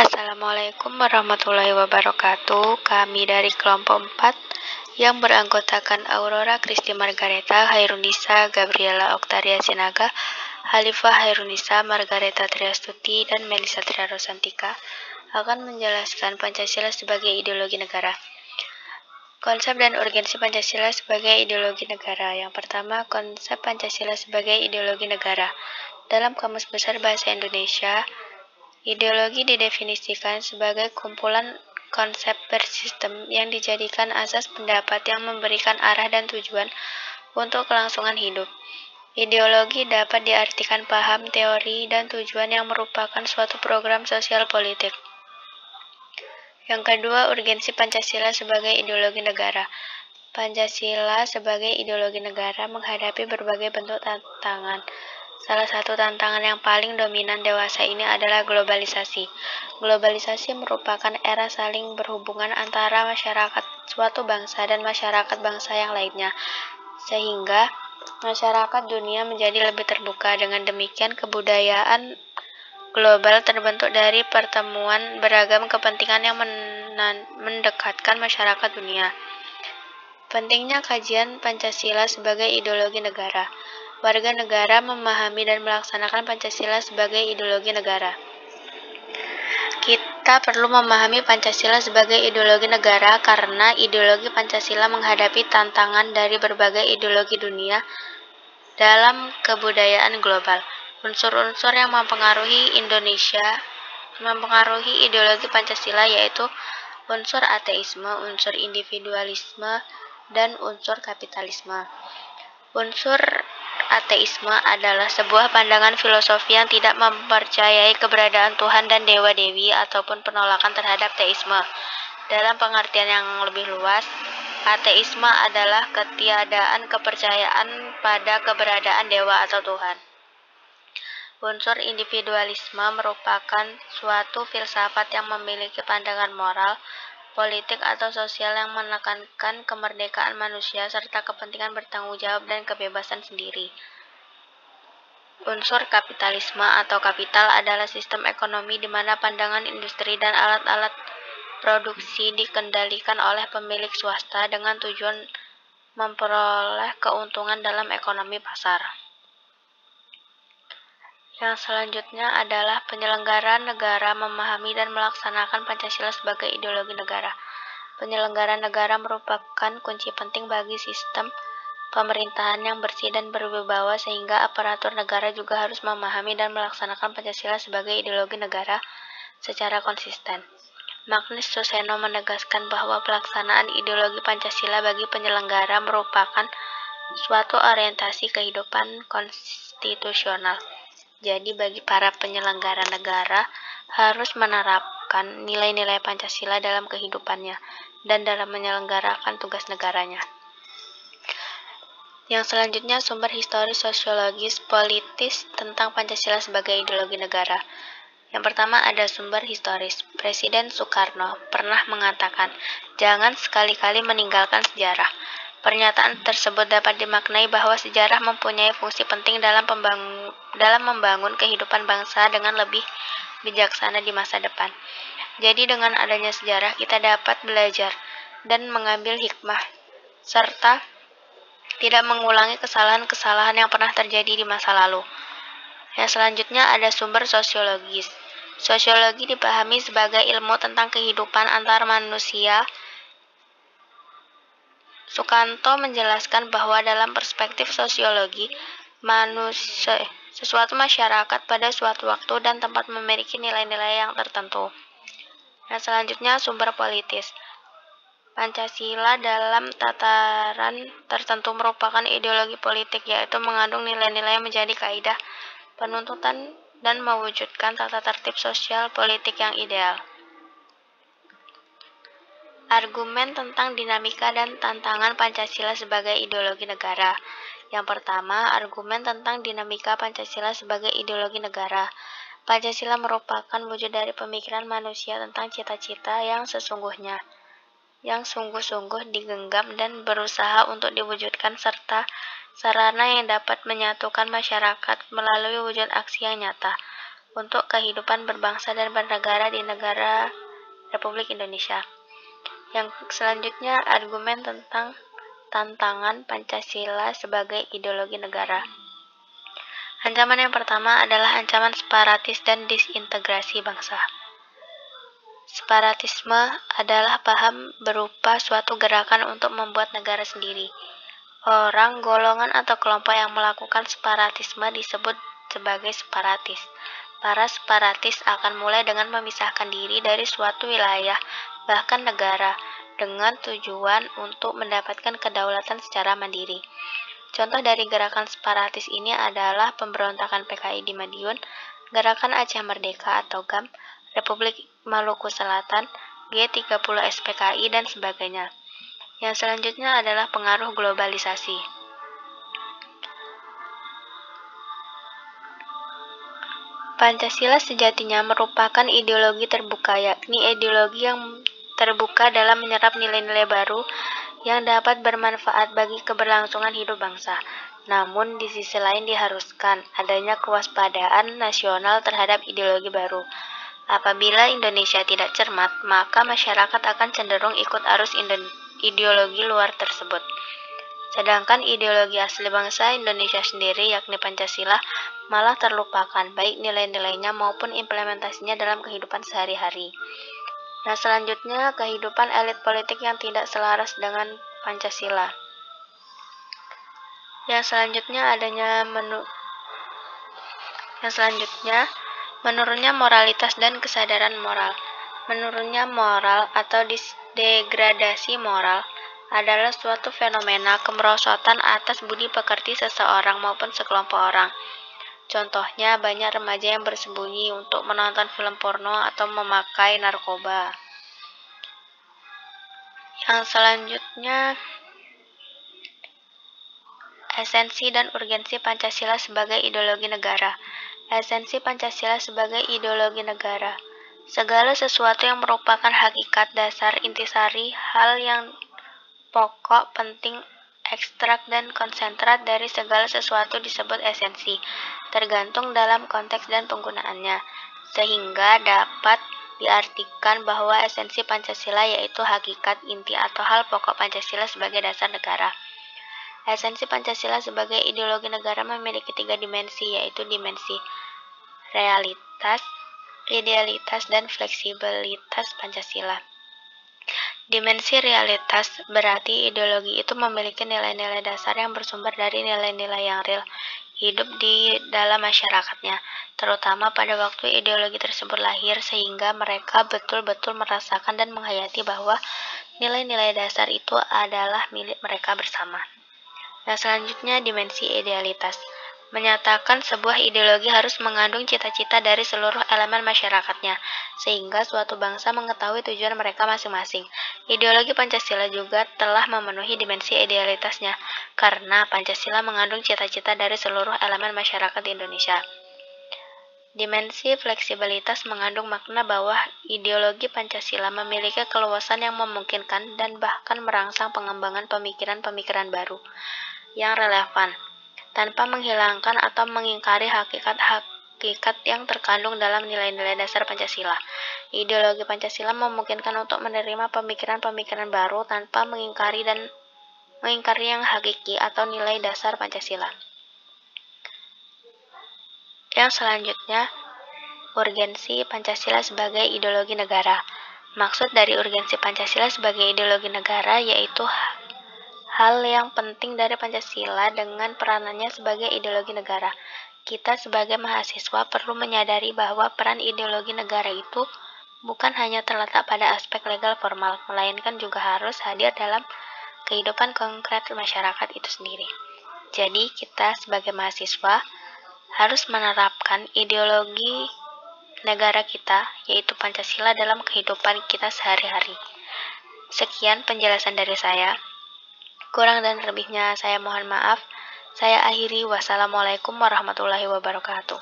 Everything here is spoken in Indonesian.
Assalamualaikum warahmatullahi wabarakatuh. Kami dari kelompok 4 yang beranggotakan Aurora Kristi Margareta, Hairunisa Gabriela Oktaria Sinaga, Halifah Hairunisa Margareta Triastuti, dan Melisa Triarosantika akan menjelaskan Pancasila sebagai ideologi negara. Konsep dan urgensi Pancasila sebagai ideologi negara. Yang pertama, konsep Pancasila sebagai ideologi negara. Dalam Kamus Besar Bahasa Indonesia, ideologi didefinisikan sebagai kumpulan konsep bersistem yang dijadikan asas pendapat yang memberikan arah dan tujuan untuk kelangsungan hidup. Ideologi dapat diartikan paham, teori, dan tujuan yang merupakan suatu program sosial politik. Yang kedua, urgensi Pancasila sebagai ideologi negara. Pancasila sebagai ideologi negara menghadapi berbagai bentuk tantangan. Salah satu tantangan yang paling dominan dewasa ini adalah globalisasi. Globalisasi merupakan era saling berhubungan antara masyarakat suatu bangsa dan masyarakat bangsa yang lainnya, sehingga masyarakat dunia menjadi lebih terbuka. Dengan demikian, kebudayaan global terbentuk dari pertemuan beragam kepentingan yang mendekatkan masyarakat dunia. Pentingnya kajian Pancasila sebagai ideologi negara. Warga negara memahami dan melaksanakan Pancasila sebagai ideologi negara. Kita perlu memahami Pancasila sebagai ideologi negara karena ideologi Pancasila menghadapi tantangan dari berbagai ideologi dunia dalam kebudayaan global. Unsur-unsur yang mempengaruhi ideologi Pancasila yaitu unsur ateisme, unsur individualisme, dan unsur kapitalisme. Unsur ateisme adalah sebuah pandangan filosofi yang tidak mempercayai keberadaan Tuhan dan dewa-dewi ataupun penolakan terhadap teisme. Dalam pengertian yang lebih luas, ateisme adalah ketiadaan kepercayaan pada keberadaan dewa atau Tuhan. Unsur individualisme merupakan suatu filsafat yang memiliki pandangan moral, politik atau sosial yang menekankan kemerdekaan manusia serta kepentingan bertanggung jawab dan kebebasan sendiri. Unsur kapitalisme atau kapital adalah sistem ekonomi di mana pandangan industri dan alat-alat produksi dikendalikan oleh pemilik swasta dengan tujuan memperoleh keuntungan dalam ekonomi pasar. Yang selanjutnya adalah penyelenggara negara memahami dan melaksanakan Pancasila sebagai ideologi negara. Penyelenggara negara merupakan kunci penting bagi sistem pemerintahan yang bersih dan berwibawa sehingga aparatur negara juga harus memahami dan melaksanakan Pancasila sebagai ideologi negara secara konsisten. Magnus Suseno menegaskan bahwa pelaksanaan ideologi Pancasila bagi penyelenggara merupakan suatu orientasi kehidupan konstitusional. Jadi bagi para penyelenggara negara harus menerapkan nilai-nilai Pancasila dalam kehidupannya dan dalam menyelenggarakan tugas negaranya. Yang selanjutnya sumber historis, sosiologis, politis tentang Pancasila sebagai ideologi negara. Yang pertama ada sumber historis. Presiden Soekarno pernah mengatakan, "Jangan sekali-kali meninggalkan sejarah." Pernyataan tersebut dapat dimaknai bahwa sejarah mempunyai fungsi penting dalam membangun kehidupan bangsa dengan lebih bijaksana di masa depan. Jadi dengan adanya sejarah kita dapat belajar dan mengambil hikmah serta tidak mengulangi kesalahan-kesalahan yang pernah terjadi di masa lalu. Yang selanjutnya ada sumber sosiologis. Sosiologi dipahami sebagai ilmu tentang kehidupan antar manusia. Sukanto menjelaskan bahwa dalam perspektif sosiologi, suatu masyarakat pada suatu waktu dan tempat memiliki nilai-nilai yang tertentu. Yang selanjutnya sumber politis. Pancasila dalam tataran tertentu merupakan ideologi politik, yaitu mengandung nilai-nilai yang menjadi kaidah penuntutan dan mewujudkan tata tertib sosial politik yang ideal. Argumen tentang dinamika dan tantangan Pancasila sebagai ideologi negara. Yang pertama, argumen tentang dinamika Pancasila sebagai ideologi negara. Pancasila merupakan wujud dari pemikiran manusia tentang cita-cita yang sesungguhnya, yang sungguh-sungguh digenggam dan berusaha untuk diwujudkan serta sarana yang dapat menyatukan masyarakat melalui wujud aksi yang nyata. untuk kehidupan berbangsa dan bernegara di negara Republik Indonesia. Yang selanjutnya, argumen tentang tantangan Pancasila sebagai ideologi negara. Ancaman yang pertama adalah ancaman separatis dan disintegrasi bangsa. Separatisme adalah paham berupa suatu gerakan untuk membuat negara sendiri. Orang, golongan, atau kelompok yang melakukan separatisme disebut sebagai separatis. Para separatis akan mulai dengan memisahkan diri dari suatu wilayah, bahkan negara, dengan tujuan untuk mendapatkan kedaulatan secara mandiri. Contoh dari gerakan separatis ini adalah pemberontakan PKI di Madiun, Gerakan Aceh Merdeka atau GAM, Republik Maluku Selatan, G30 SPKI, dan sebagainya. Yang selanjutnya adalah pengaruh globalisasi. Pancasila sejatinya merupakan ideologi terbuka, yakni ideologi yang terbuka dalam menyerap nilai-nilai baru yang dapat bermanfaat bagi keberlangsungan hidup bangsa. Namun, di sisi lain diharuskan adanya kewaspadaan nasional terhadap ideologi baru. Apabila Indonesia tidak cermat, maka masyarakat akan cenderung ikut arus ideologi luar tersebut. Sedangkan ideologi asli bangsa Indonesia sendiri, yakni Pancasila, malah terlupakan, baik nilai-nilainya maupun implementasinya dalam kehidupan sehari-hari. Nah, selanjutnya, kehidupan elit politik yang tidak selaras dengan Pancasila. Yang selanjutnya, menurunnya moralitas dan kesadaran moral. Menurunnya moral atau degradasi moral adalah suatu fenomena kemerosotan atas budi pekerti seseorang maupun sekelompok orang. Contohnya, banyak remaja yang bersembunyi untuk menonton film porno atau memakai narkoba. Yang selanjutnya, esensi dan urgensi Pancasila sebagai ideologi negara. Esensi Pancasila sebagai ideologi negara. Segala sesuatu yang merupakan hakikat, dasar, intisari, hal yang pokok, penting, ekstrak, dan konsentrat dari segala sesuatu disebut esensi, tergantung dalam konteks dan penggunaannya, sehingga dapat diartikan bahwa esensi Pancasila yaitu hakikat, inti, atau hal pokok Pancasila sebagai dasar negara. Esensi Pancasila sebagai ideologi negara memiliki 3 dimensi, yaitu dimensi realitas, idealitas, dan fleksibilitas Pancasila. Dimensi realitas berarti ideologi itu memiliki nilai-nilai dasar yang bersumber dari nilai-nilai yang real, hidup di dalam masyarakatnya, terutama pada waktu ideologi tersebut lahir, sehingga mereka betul-betul merasakan dan menghayati bahwa nilai-nilai dasar itu adalah milik mereka bersama. Nah, selanjutnya dimensi idealitas. Menyatakan sebuah ideologi harus mengandung cita-cita dari seluruh elemen masyarakatnya, sehingga suatu bangsa mengetahui tujuan mereka masing-masing. Ideologi Pancasila juga telah memenuhi dimensi idealitasnya, karena Pancasila mengandung cita-cita dari seluruh elemen masyarakat di Indonesia. Dimensi fleksibilitas mengandung makna bahwa ideologi Pancasila memiliki keluasan yang memungkinkan dan bahkan merangsang pengembangan pemikiran-pemikiran baru yang relevan, tanpa menghilangkan atau mengingkari hakikat yang terkandung dalam nilai-nilai dasar Pancasila. Ideologi Pancasila memungkinkan untuk menerima pemikiran-pemikiran baru tanpa mengingkari yang hakiki atau nilai dasar Pancasila. Yang selanjutnya, urgensi Pancasila sebagai ideologi negara. Maksud dari urgensi Pancasila sebagai ideologi negara yaitu hal yang penting dari Pancasila dengan peranannya sebagai ideologi negara. Kita sebagai mahasiswa perlu menyadari bahwa peran ideologi negara itu bukan hanya terletak pada aspek legal formal, melainkan juga harus hadir dalam kehidupan konkret masyarakat itu sendiri. Jadi, kita sebagai mahasiswa harus menerapkan ideologi negara kita, yaitu Pancasila, dalam kehidupan kita sehari-hari. Sekian penjelasan dari saya. Kurang dan lebihnya saya mohon maaf. Saya akhiri. Wassalamualaikum warahmatullahi wabarakatuh.